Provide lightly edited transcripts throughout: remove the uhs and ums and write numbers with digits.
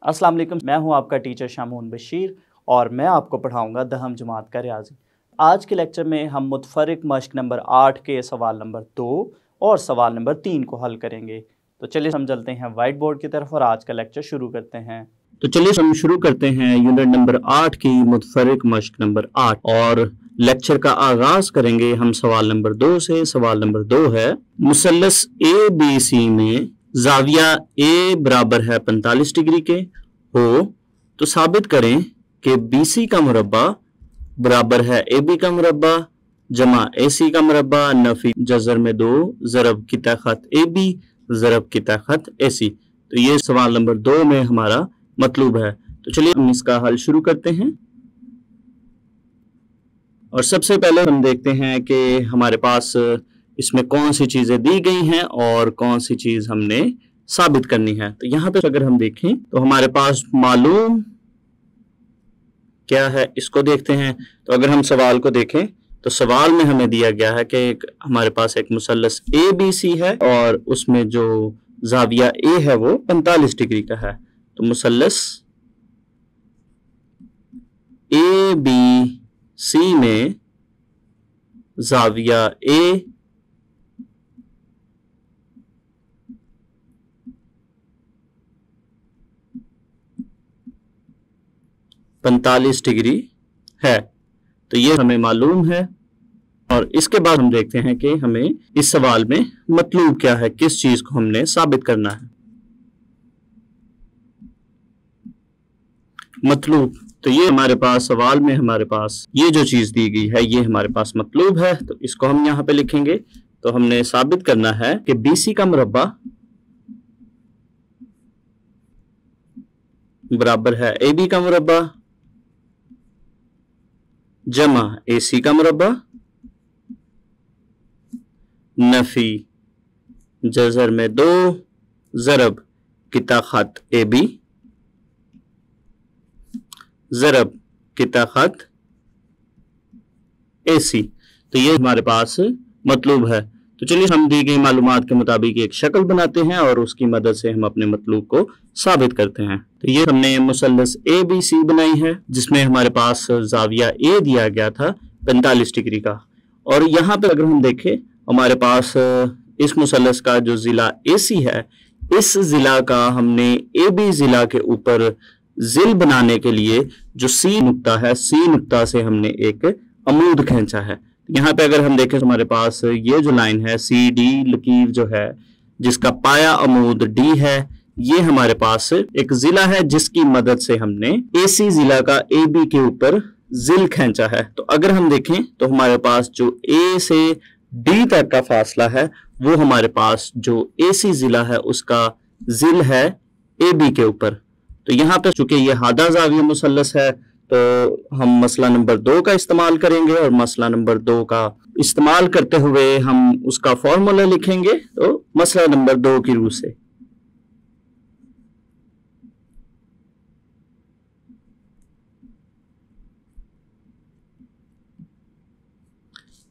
अस्सलाम वालेकुम, मैं हूं आपका टीचर शामून बशीर और मैं आपको पढ़ाऊंगा दहम जमात का रियाजी। आज के लेक्चर में हम मुतफरिक मश्क नंबर 8 के सवाल नंबर 2 और सवाल नंबर 3 को हल करेंगे। तो चलिए हम चलते हैं वाइट बोर्ड की तरफ और आज का लेक्चर शुरू करते हैं। तो चलिए हम शुरू करते हैं यूनिट नंबर 8 की मुतफरिक मश्क नंबर 8 और लेक्चर का आगाज करेंगे हम सवाल नंबर 2 से। सवाल नंबर 2 है, मुसल्लस ABC में जाविया A बराबर है 45 डिग्री के हो तो साबित करें कि BC का मुरब्बा बराबर है AB का मुरब्बा जमा AC का मुरब्बा नफी जज़र में 2 ज़रब की ताकत AB ज़रब की ताकत AC। तो ये सवाल नंबर 2 में हमारा मतलूब है। तो चलिए हम इसका हल शुरू करते हैं और सबसे पहले हम देखते हैं कि हमारे पास इसमें कौन सी चीजें दी गई हैं और कौन सी चीज हमने साबित करनी है। तो यहाँ पे अगर हम देखें तो हमारे पास मालूम क्या है, इसको देखते हैं। तो अगर हम सवाल को देखें तो सवाल में हमें दिया गया है कि हमारे पास एक मुसल्लस ABC है और उसमें जो जाविया A है वो 45 डिग्री का है। तो मुसल्लस ABC में जाविया A पैंतालीस डिग्री है। तो ये हमें मालूम है और इसके बाद हम देखते हैं कि हमें इस सवाल में मतलूब क्या है, किस चीज को हमने साबित करना है। मतलूब, तो ये हमारे पास सवाल में हमारे पास ये जो चीज दी गई है ये हमारे पास मतलूब है। तो इसको हम यहाँ पे लिखेंगे। तो हमने साबित करना है कि BC का मुरब्बा बराबर है AB का मुरब्बा जमा AC का मुरब्बा नफी जज़र में 2 ज़रब की ताकत AB ज़रब की ताकत AC। तो ये हमारे पास मतलूब है। तो चलिए हम दी गई मालूमात के मुताबिक एक शक्ल बनाते हैं और उसकी मदद से हम अपने मतलूब को साबित करते हैं। तो ये हमने मुसल्लस ABC बनाई है जिसमें हमारे पास जाविया A दिया गया था 45 डिग्री का। और यहाँ पे अगर हम देखें हमारे पास इस मुसल्लस का जो जिला AC है, इस जिला का हमने AB जिला के ऊपर जिल बनाने के लिए जो C नुक्ता है, C नुक्ता से हमने एक अमूद खींचा है। यहाँ पे अगर हम देखें तो हमारे पास ये जो लाइन है CD लकीर जो है जिसका पाया अमूद D है, ये हमारे पास एक जिला है जिसकी मदद से हमने AC जिला का AB के ऊपर जिल खींचा है। तो अगर हम देखें तो हमारे पास जो A से D तक का फासला है वो हमारे पास जो AC जिला है उसका जिल है AB के ऊपर। तो यहाँ पे चूंकि ये हादा जाविया मुसल्लस है तो हम मसला नंबर 2 का इस्तेमाल करेंगे और मसला नंबर 2 का इस्तेमाल करते हुए हम उसका फॉर्मूला लिखेंगे। तो मसला नंबर 2 की रूह से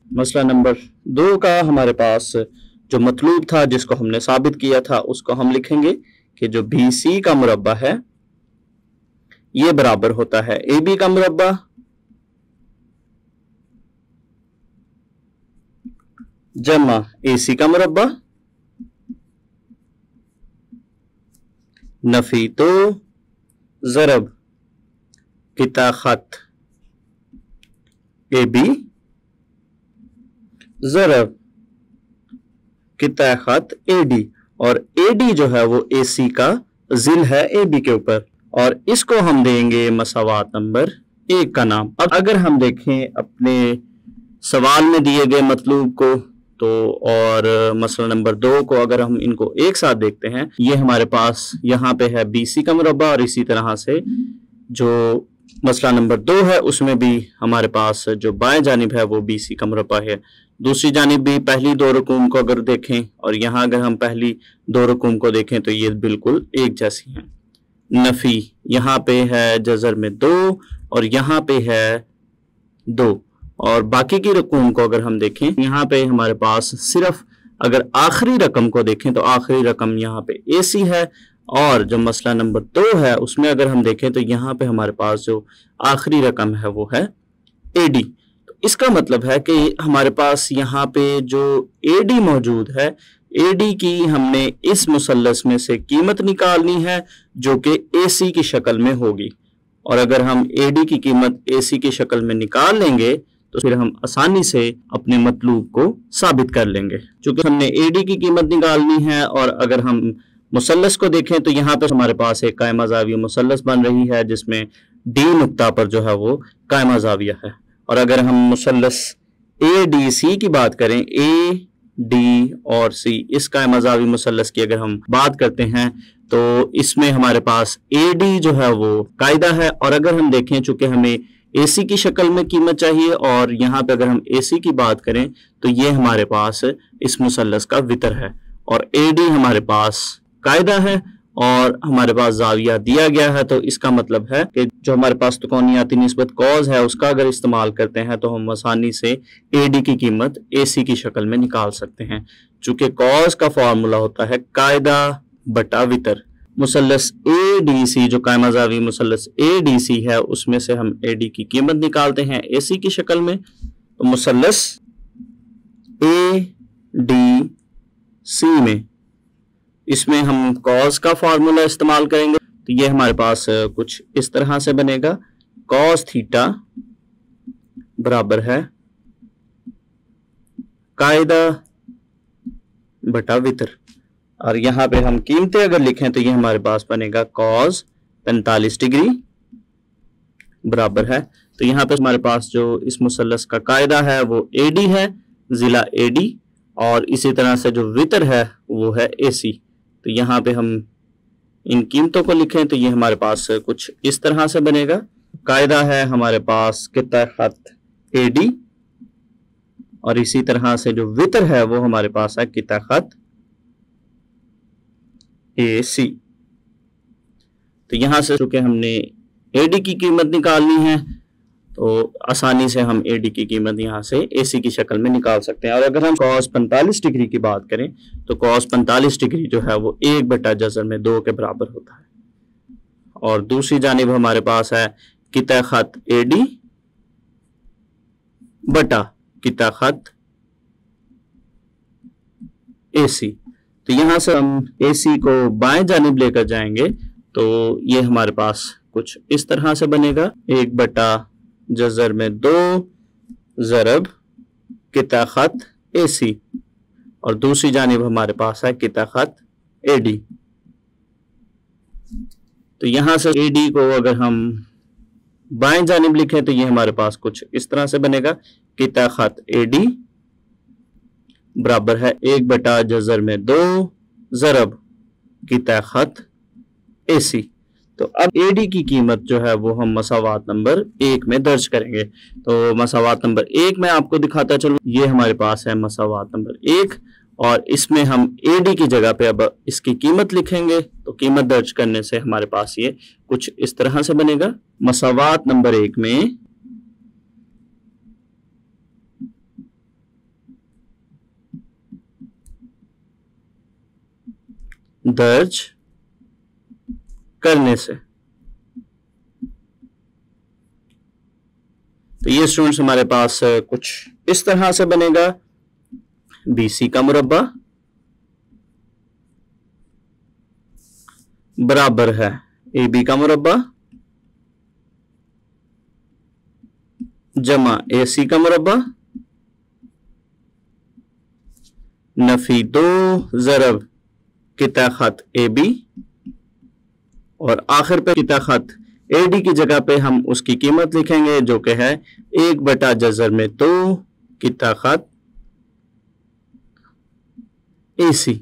मसला नंबर 2 का हमारे पास जो मतलूब था जिसको हमने साबित किया था उसको हम लिखेंगे कि जो BC का मुरब्बा है ये बराबर होता है AB का मुरब्बा जमा AC का मुरब्बा नफी 2 ज़रब की ताकत AB ज़रब की ताकत AD। और AD जो है वो AC का जिल है AB के ऊपर और इसको हम देंगे मसावात नंबर 1 का नाम। अब अगर हम देखें अपने सवाल में दिए गए मतलूब को तो और मसला नंबर 2 को अगर हम इनको एक साथ देखते हैं, ये हमारे पास यहाँ पे है BC का मुरब्बा और इसी तरह से जो मसला नंबर 2 है उसमें भी हमारे पास जो बाएं जानिब है वो BC का मुरब्बा है। दूसरी जानिब भी पहली 2 रकूम को अगर देखें और यहाँ अगर हम पहली 2 रकूम को देखें तो ये बिल्कुल एक जैसी हैं। नफी यहाँ पे है जज़र में 2 और यहाँ पे है 2 और बाकी की रकूम को अगर हम देखें यहाँ पे हमारे पास सिर्फ अगर आखिरी रकम को देखें तो आखिरी रकम यहाँ पे AC है और जो मसला नंबर 2 है उसमें अगर हम देखें तो यहाँ पे हमारे पास जो आखिरी रकम है वो है AD। तो इसका मतलब है कि हमारे पास यहाँ पे जो AD मौजूद है, AD की हमने इस मुसल्लस में से कीमत निकालनी है जो कि AC की शक्ल में होगी। और अगर हम AD की कीमत AC की शक्ल में निकाल लेंगे तो फिर हम आसानी से अपने मतलूब को साबित कर लेंगे। चूंकि हमने AD की कीमत निकालनी है और अगर हम मुसल्लस को देखें तो यहाँ पे हमारे पास एक कायमा ज़ाविया मुसल्लस बन रही है जिसमें D नुक्ता पर जो है वो कायमा ज़ाविया है। और अगर हम मुसल्लस ADC की बात करें, AD और C, इस कायमा ज़ाविया मुसल्लस की अगर हम बात करते हैं तो इसमें हमारे पास AD जो है वो कायदा है। और अगर हम देखें चूंकि हमें AC की शक्ल में कीमत चाहिए और यहाँ पे अगर हम AC की बात करें तो ये हमारे पास इस मुसल्लस का वितर है और AD हमारे पास कायदा है और हमारे पास जाविया दिया गया है। तो इसका मतलब है कि जो हमारे पास तुकोनियाती निस्बत कॉज है उसका अगर इस्तेमाल करते हैं तो हम आसानी से AD की कीमत AC की शक्ल में निकाल सकते हैं। चूंकि कॉज का फॉर्मूला होता है कायदा बटा वितर। मुसल्लस ADC जो कायमा ज़ावी मुसल्लस ADC है उसमें से हम AD की कीमत निकालते हैं AC की शक्ल में। तो मुसल्लस ADC में इसमें हम कॉस का फार्मूला इस्तेमाल करेंगे। तो ये हमारे पास कुछ इस तरह से बनेगा, कॉस थीटा बराबर है कायदा बटा वितर। और यहाँ पे हम कीमतें अगर लिखें तो ये हमारे पास बनेगा कॉस 45 डिग्री बराबर है। तो यहाँ पे हमारे पास जो इस मुसल्लस का कायदा है वो AD है, जिला AD, और इसी तरह से जो वितर है वो है AC। तो यहाँ पे हम इन कीमतों को लिखें तो ये हमारे पास कुछ इस तरह से बनेगा। कायदा है हमारे पास कितना खत AD और इसी तरह से जो वितर है वो हमारे पास है कितना खत AC। तो यहां से चूंकि हमने AD की कीमत निकालनी है तो आसानी से हम AD की कीमत यहां से AC की शक्ल में निकाल सकते हैं। और अगर हम cos 45 डिग्री की बात करें तो cos 45 डिग्री जो है वो 1 बटा जज़र में 2 के बराबर होता है। और दूसरी जानिब हमारे पास है किता खत AD बटा किता खत AC। तो यहां से हम AC को बाएं जानिब लेकर जाएंगे तो ये हमारे पास कुछ इस तरह से बनेगा, 1 बटा जज़र में 2 ज़रब किता खत AC। और दूसरी जानिब हमारे पास है किता खत AD। तो यहां से AD को अगर हम बाएं जानिब लिखें तो ये हमारे पास कुछ इस तरह से बनेगा, किता खत AD बराबर है 1 बटा जज़र में 2 ज़रब किता खत AC। तो अब AD की कीमत जो है वो हम मसावात नंबर 1 में दर्ज करेंगे। तो मसावात नंबर 1 में आपको दिखाता चलूं, ये हमारे पास है मसावात नंबर 1 और इसमें हम AD की जगह पे अब इसकी कीमत लिखेंगे। तो कीमत दर्ज करने से हमारे पास ये कुछ इस तरह से बनेगा। मसावात नंबर 1 में दर्ज करने से तो ये स्टूडेंट्स हमारे पास कुछ इस तरह से बनेगा, BC का मुरब्बा बराबर है AB का मुरब्बा जमा AC का मुरब्बा नफी 2 ज़रब किता खत AB और आखिर पे किता खत AD की जगह पे हम उसकी कीमत लिखेंगे जो कि है 1 बटा जज़र में 2 किता खत AC।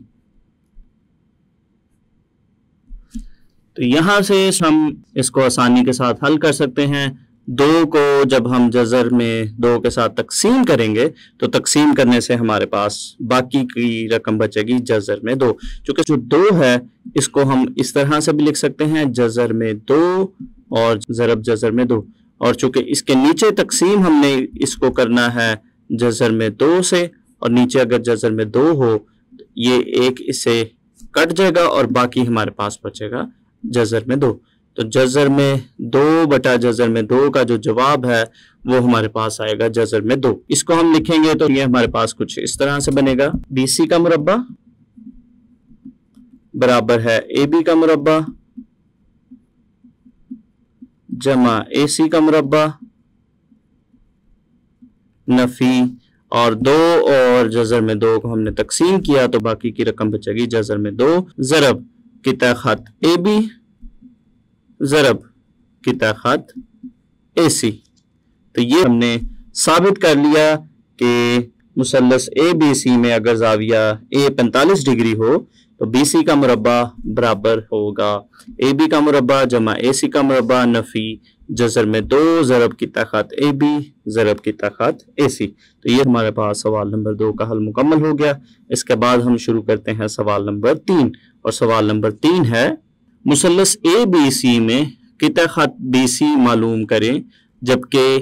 तो यहां से हम इसको आसानी के साथ हल कर सकते हैं। 2 को जब हम जज़र में 2 के साथ तकसीम करेंगे तो तकसीम करने से हमारे पास बाकी की रकम बचेगी जज़र में 2। चूंकि जो 2 है इसको हम इस तरह से भी लिख सकते हैं, जज़र में 2 और ज़रब जज़र में 2। और चूंकि इसके नीचे तकसीम हमने इसको करना है जज़र में 2 से और नीचे अगर जज़र में 2 हो तो ये एक इसे कट जाएगा और बाकी हमारे पास बचेगा जज़र में 2। तो जज़र में 2 बटा जज़र में 2 का जो जवाब है वो हमारे पास आएगा जज़र में 2। इसको हम लिखेंगे तो ये हमारे पास कुछ इस तरह से बनेगा, BC का मुरब्बा बराबर है AB का मुरब्बा जमा AC का मुरब्बा नफी, और 2 और जज़र में 2 को हमने तकसीम किया तो बाकी की रकम बचेगी जज़र में 2 ज़रब किता खत AB ज़रब किता खत AC। तो ये हमने साबित कर लिया कि मुसल्लस ABC में अगर ज़ाविया A 45 डिग्री हो तो BC का मुरब्बा बराबर होगा AB का मुरब्बा जमा AC का मुरब्बा नफी जज़र में 2 ज़रब की ताकत AB ज़रब की ताकत AC। तो ये हमारे पास सवाल नंबर 2 का हल मुकम्मल हो गया। इसके बाद हम शुरू करते हैं सवाल नंबर 3, और सवाल नंबर 3 है मुसल्लस ABC में किता खत BC मालूम करें जबकि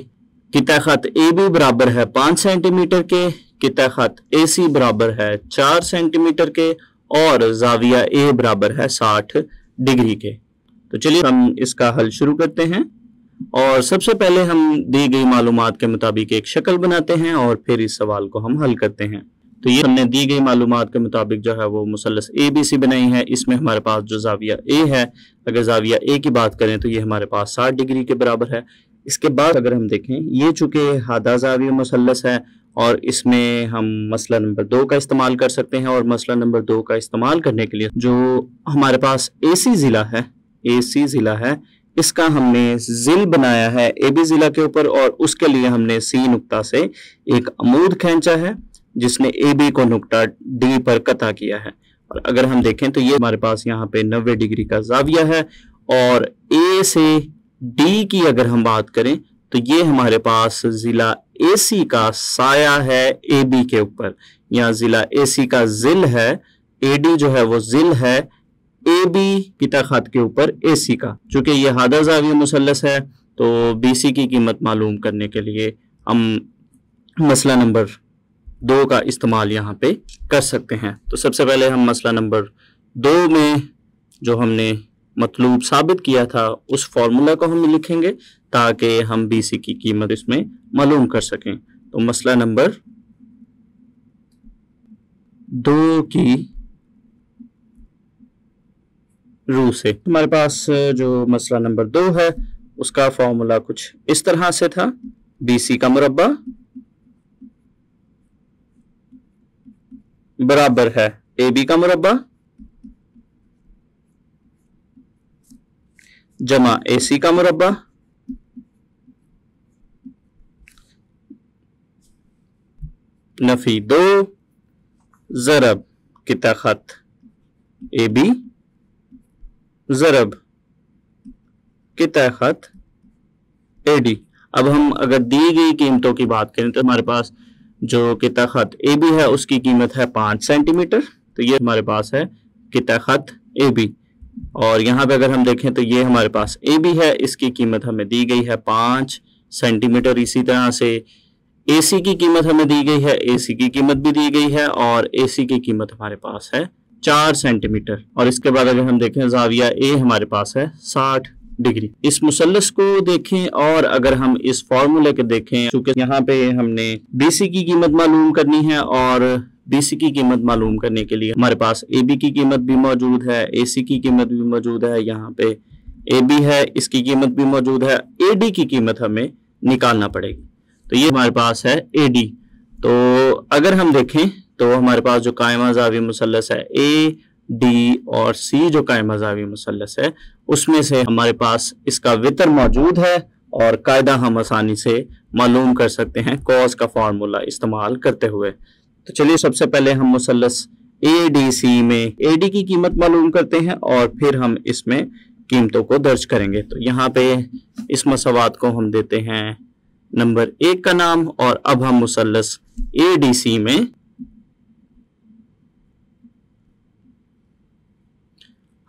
किता खत AB बराबर है 5 सेंटीमीटर के, किता खत AC बराबर है 4 सेंटीमीटर के और ज़ाविया A बराबर है 60 डिग्री के। तो चलिए हम इसका हल शुरू करते हैं, और सबसे पहले हम दी गई मालूमात के मुताबिक एक शक्ल बनाते हैं और फिर इस सवाल को हम हल करते हैं। तो ये हमने दी गई मालूमात के मुताबिक जो है वो मुसल्लस ABC बनाई है। इसमें हमारे पास जो ज़ाविया A है, अगर ज़ाविया A की बात करें तो ये हमारे पास 60 डिग्री के बराबर है। इसके बाद अगर हम देखें, ये चूंकि हादा ज़ाविया मुसल्लस है और इसमें हम मसला नंबर 2 का इस्तेमाल कर सकते हैं, और मसला नंबर 2 का इस्तेमाल करने के लिए जो हमारे पास AC ज़िला है इसका हमने ज़िल बनाया है AB ज़िला के ऊपर, और उसके लिए हमने C नुक्ता से एक अमूद खींचा है जिसने AB को नुक्ता D पर कता किया है। और अगर हम देखें तो ये हमारे पास यहाँ पे 90 डिग्री का ज़ाविया है, और A से D की अगर हम बात करें तो ये हमारे पास ज़िला AC का साया है AB के ऊपर, या ज़िला AC का ज़िल है, AD जो है वो ज़िल है AB की ताकत के ऊपर AC का। चूंकि ये हादा ज़ाविया मुसल्लस है तो BC की कीमत मालूम करने के लिए हम मसला नंबर 2 का इस्तेमाल यहाँ पे कर सकते हैं। तो सबसे पहले हम मसला नंबर 2 में जो हमने मतलूब साबित किया था उस फॉर्मूला को हम लिखेंगे ताकि हम BC की कीमत इसमें मालूम कर सकें। तो मसला नंबर 2 की रूह से हमारे पास जो मसला नंबर 2 है उसका फॉर्मूला कुछ इस तरह से था, BC का मुरब्बा बराबर है AB का मुरब्बा जमा AC का मुरब्बा नफी 2 ज़रब की ताकत AB ज़रब की ताकत AD। अब हम अगर दी गई कीमतों की बात करें तो हमारे पास जो की ताकत AB है उसकी कीमत है 5 सेंटीमीटर, तो ये हमारे पास है की ताकत AB। और यहाँ पे अगर हम देखें तो ये हमारे पास AB है, इसकी कीमत हमें दी गई है 5 सेंटीमीटर। इसी तरह से AC की कीमत हमें दी गई है, AC की कीमत भी दी गई है, और AC की कीमत हमारे पास है 4 सेंटीमीटर। और इसके बाद अगर हम देखें ज़ाविया A हमारे पास है 60 डिग्री। इस मुसल्लस को देखें और अगर हम इस फॉर्मूले के देखें, क्योंकि यहाँ पे हमने BC की कीमत मालूम करनी है, और BC की कीमत मालूम करने के लिए हमारे पास AB की कीमत भी मौजूद है, AC की कीमत भी मौजूद है, यहाँ पे AB है इसकी कीमत भी मौजूद है, AD की कीमत हमें निकालना पड़ेगी। तो ये हमारे पास है AD। तो अगर हम देखें तो हमारे पास जो कायमा ज़ाविया मुसल्लस है A, D और C जो कायमा ज़ाविया मुसल्लस है उसमें से हमारे पास इसका वितर मौजूद है, और कायदा हम आसानी से मालूम कर सकते हैं कॉस का फार्मूला इस्तेमाल करते हुए। तो चलिए सबसे पहले हम मुसल्लस ADC में AD की कीमत मालूम करते हैं और फिर हम इसमें कीमतों को दर्ज करेंगे। तो यहाँ पे इस मसवात को हम देते हैं नंबर 1 का नाम, और अब हम मुसल्लस ADC में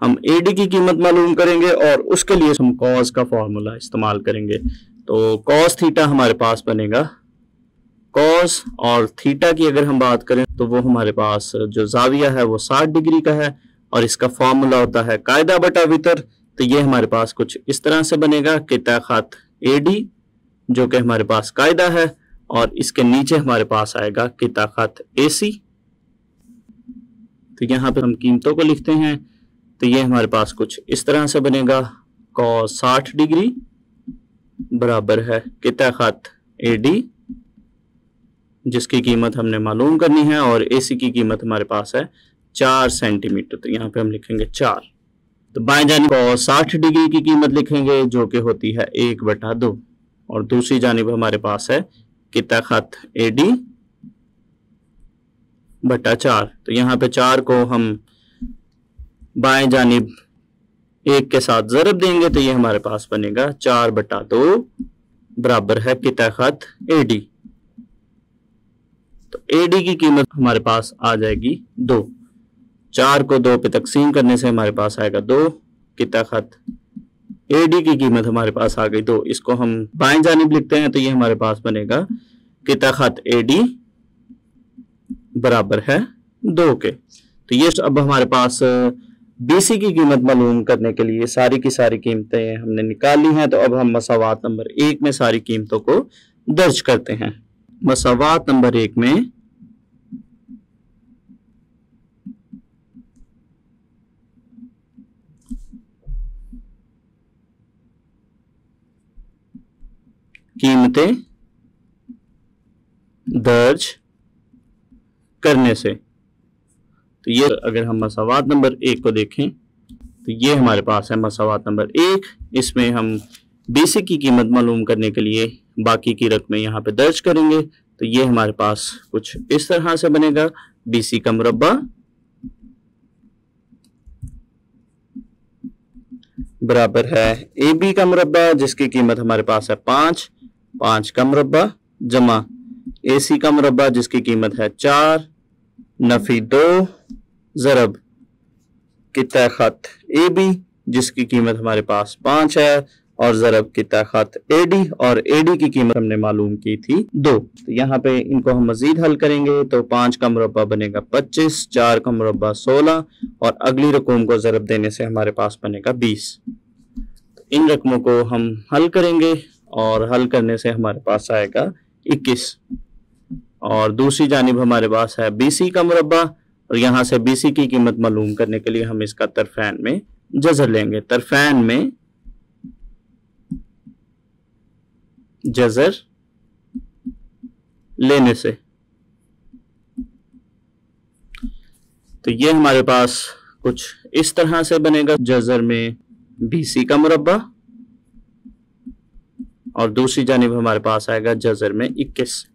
हम AD की कीमत मालूम करेंगे, और उसके लिए हम कॉस का फॉर्मूला इस्तेमाल करेंगे। तो कॉस थीटा हमारे पास बनेगा, कॉस और थीटा की अगर हम बात करें तो वो हमारे पास जो ज़ाविया है वो 60 डिग्री का है, और इसका फॉर्मूला होता है कायदा बटा वितर। तो ये हमारे पास कुछ इस तरह से बनेगा कि ताक़त AD जो कि हमारे पास कायदा है, और इसके नीचे हमारे पास आएगा कि ताक़त AC। तो यहाँ पे हम कीमतों को लिखते हैं। तो ये हमारे पास कुछ इस तरह से बनेगा, cos 60 डिग्री बराबर है कि ताक़त AD जिसकी कीमत हमने मालूम करनी है, और AC की कीमत हमारे पास है 4 सेंटीमीटर। तो यहाँ पे हम लिखेंगे 4। तो बाएं जानिब cos 60 डिग्री की कीमत लिखेंगे जो कि होती है 1/2, और दूसरी जानिब हमारे पास है कि ताक़त AD बटा 4। तो यहाँ पे 4 को हम बाएं जानिब 1 के साथ ज़रब देंगे तो ये हमारे पास बनेगा 4/2 बराबर है कि ताक़त AD। तो AD की कीमत हमारे पास आ जाएगी 2। 4 को 2 पे तकसीम करने से हमारे पास आएगा 2 कि ताक़त AD की कीमत हमारे पास आ गई 2। इसको हम बाएं जानिब लिखते हैं तो ये हमारे पास बनेगा कि ताक़त AD बराबर है 2 के। तो ये अब हमारे पास BC की कीमत मालूम करने के लिए सारी की सारी कीमतें हमने निकाल ली हैं। तो अब हम मसावात नंबर 1 में सारी कीमतों को दर्ज करते हैं। मसावात नंबर 1 में कीमतें दर्ज करने से, तो ये अगर हम मसावात नंबर 1 को देखें तो ये हमारे पास है मसावात नंबर 1। इसमें हम BC की कीमत मालूम करने के लिए बाकी की रकमें यहाँ पे दर्ज करेंगे। तो ये हमारे पास कुछ इस तरह से बनेगा, BC का मुरब्बा बराबर है AB का मुरब्बा जिसकी कीमत हमारे पास है 5 का मुरब्बा जमा AC का मुरब्बा जिसकी कीमत है 4 नफी 2 ज़रब की ताक़त AB जिसकी कीमत हमारे पास 5 है, और ज़रब की ताक़त AD, और AD की कीमत हमने मालूम की थी 2। तो यहाँ पे इनको हम मजीद हल करेंगे तो 5 का मुरब्बा बनेगा 25, 4 का मुरब्बा 16, और अगली रकम को ज़रब देने से हमारे पास बनेगा 20। तो इन रकमों को हम हल करेंगे और हल करने से हमारे पास आएगा 21, और दूसरी जानिब हमारे पास है BC का मुरब्बा, और यहाँ से BC की कीमत मालूम करने के लिए हम इसका तरफैन में जज़र लेंगे। तरफैन में जज़र लेने से तो ये हमारे पास कुछ इस तरह से बनेगा, जज़र में BC का मुरब्बा, और दूसरी जानिब हमारे पास आएगा जज़र में 21।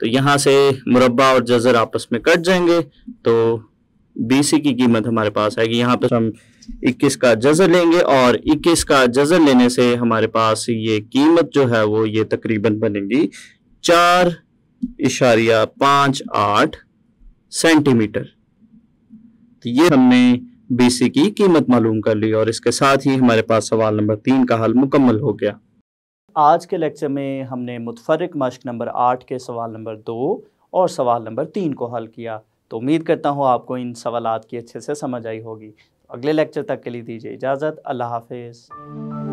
तो यहाँ से मुरब्बा और जज़र आपस में कट जाएंगे तो BC की कीमत हमारे पास आएगी। यहाँ पर हम 21 का जज़र लेंगे, और 21 का जज़र लेने से हमारे पास ये कीमत जो है वो ये तकरीबन बनेगी 4.58 सेंटीमीटर। तो ये हमने BC की कीमत मालूम कर ली, और इसके साथ ही हमारे पास सवाल नंबर 3 का हल मुकम्मल हो गया। आज के लेक्चर में हमने मुतफर्रिक मश्क नंबर 8 के सवाल नंबर 2 और सवाल नंबर 3 को हल किया। तो उम्मीद करता हूँ आपको इन सवालात की अच्छे से समझ आई होगी। अगले लेक्चर तक के लिए दीजिए इजाज़त। अल्लाह हाफिज़।